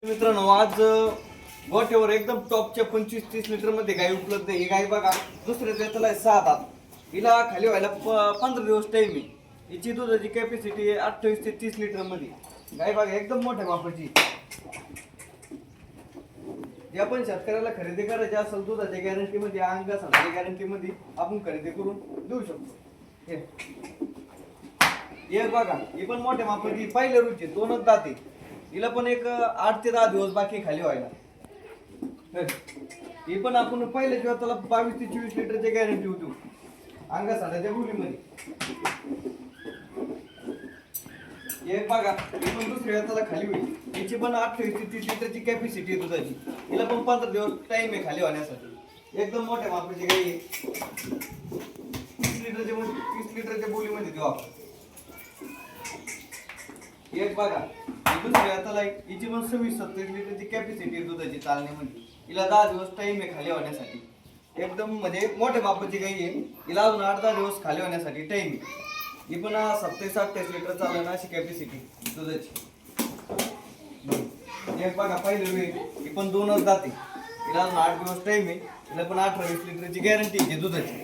मित्रांनो आज गोठ्यावर एकदम टॉपच्या 25-30 लिटर मध्ये गाय उपलब्ध आहे. ही गाय बघा दुसऱ्या त्याला 6 दात. हिला खाली व्हायला 15 दिवस टाइम आहे. हिची दुधाची कॅपॅसिटी आहे 28 ते 30 लिटर मध्ये. गाय बघा एकदम मोठ्या मापाची. जे आपण शेतकऱ्याला खरेदी करायची असेल दुधाच्या गॅरंटी मध्ये अंगा साधाच्या गॅरंटी मध्ये आपण खरेदी करून देऊ शकतो. हे बघा ही पण मोठ्या मापाची पहिल्या रुची 2च दात आहे. हिला पण एक 8 ते 10 दिवस बाकी खाली व्हायला. ही पण आपण पहिले जेव्हा त्याला 22 ते 24 लिटरची गॅरंटी होती अंगा साधाच्या गुलीमध्ये. एक बघा ही पण दुसऱ्या त्याला खाली होईल. हिची पण 28 ते 30 लिटरची कॅपॅसिटी आहे दुधाची. हिला पण 15 दिवस टाइम आहे खाली होण्यासाठी. एकदम मोठ्या मापाची गाई आहे. 30 लिटरच्या बोलीमध्ये देऊ आपण. एक बघा दुसऱ्या त्याला हिची पण 26-27 लिटरची कॅपॅसिटी आहे दुधाची चालण्यामध्ये. हिला 10 दिवस टाइम आहे खाली होण्यासाठी. एकदम म्हणजे मोठ्या मापाची गाई आहे. हिला अजून 8-10 दिवस खाली होण्यासाठी टाइम आहे. ही पण 27-28 लिटर चालणं अशी कॅपॅसिटी दुधाची. एक बघा पहिले वेळ ही पण 2च जाते. हिला अजून 8 दिवस टाइम आहे. हिला पण 18-20 लिटरची गॅरंटी आहे दुधाची.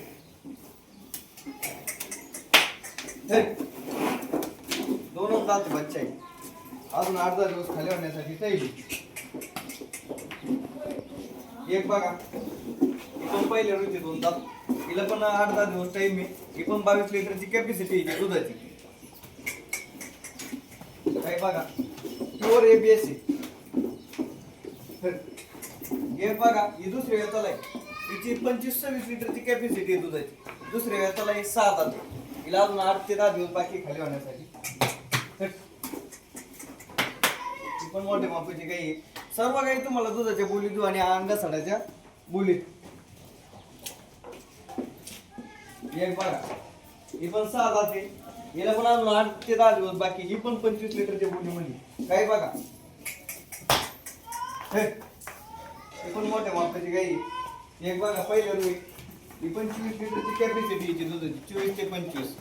2च जाते बच्चा आहे. अजून 8-10 दिवस खाली होण्यासाठी टाइम. एक बघा ही पण पहिले रुची 2 दात. हिला पण 8-10 दिवस टाइम आहे. ही पण 22 लिटरची कॅपॅसिटी आहे दुधाची. काय बघा प्युअर एबीएस आहे. एक बघा ही दुसऱ्या वेताला आहे. हिची 25-26 लिटरची कॅपॅसिटी आहे दुधाची. दुसऱ्या वेताला ही 6 दात. हिला अजून 8 ते 10 दिवस बाकी खाली होण्यासाठी. पण मोठे मापाची गाई आहे. सर्व गाई तुम्हाला दुधाच्या बोली देऊ आणि अंगा साडाच्या बोलीत. एक बघा ही पण 6 दात आहे. हिला पण अजून 8 ते 10 दिवस बाकी. ही पण 25 लिटरच्या बोलीमध्ये. काय बघा ही पण मोठ्या मापाची गाई आहे. एक बघा पहिल्या रुई ही 25 लिटरची कॅपॅसिटी हिची दुधाची 24 ते 25.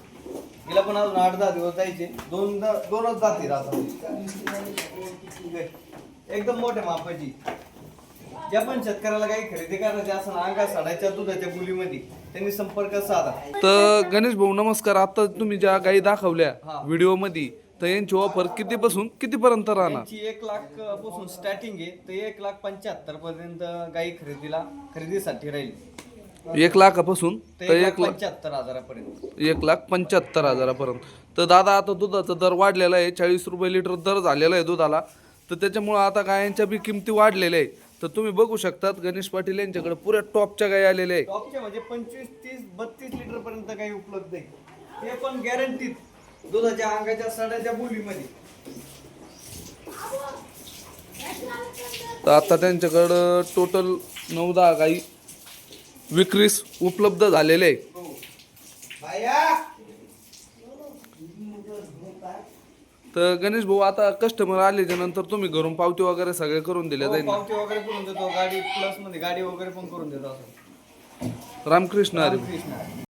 हिला पण अजून 8-10 दिवस जायचे. 2च जाते राहतात. एकदम मोठ्या मापाची. ज्या पण शेतकऱ्याला काही खरेदी करायची असेल अंगा साडाच्या दुधाच्या बोलीमध्ये त्यांनी संपर्क साधा. तर गणेश भाऊ नमस्कार. आता तुम्ही ज्या गायी दाखवल्या हा. व्हिडिओ मध्ये तर यांची ऑफर कितीपासून कितीपर्यंत राहणार? यांची 1 लाख पासून स्टार्टिंग आहे तर 1,75,000 पर्यंत गाई खरेदीसाठी राहील. 1 लाखापासून तर 1,75,000 1,75,000 तर दादा आता दुधाचा दर वाढलेला आहे. 40 रुपये लिटर दर झालेला आहे दुधाला. तर त्याच्यामुळे आता गायांच्या बी किमती वाढलेल्या आहे. तर तुम्ही बघू शकतात गणेश पाटील यांच्याकडे पुऱ्या टॉपच्या गायी आलेल्या आहे. टॉपचे म्हणजे 25, 30, 32 लिटर पर्यंत गाई उपलब्ध आहे. ते पण गॅरंटीत दुधाच्या अंगाच्या सड्याच्या बोलीमध्ये. तर आता त्यांच्याकडं टोटल 9-10 गायी विक्रीस उपलब्ध झालेले आहे. तर गणेश भाऊ आता कस्टमर आल्याच्या नंतर तुम्ही घरून पावती वगैरे सगळे करून दिले जाईल. पावती वगैरे करून देतो. गाडी प्लस मध्ये गाडी वगैरे पण करून देतो. असं रामकृष्ण हरी. कृष्ण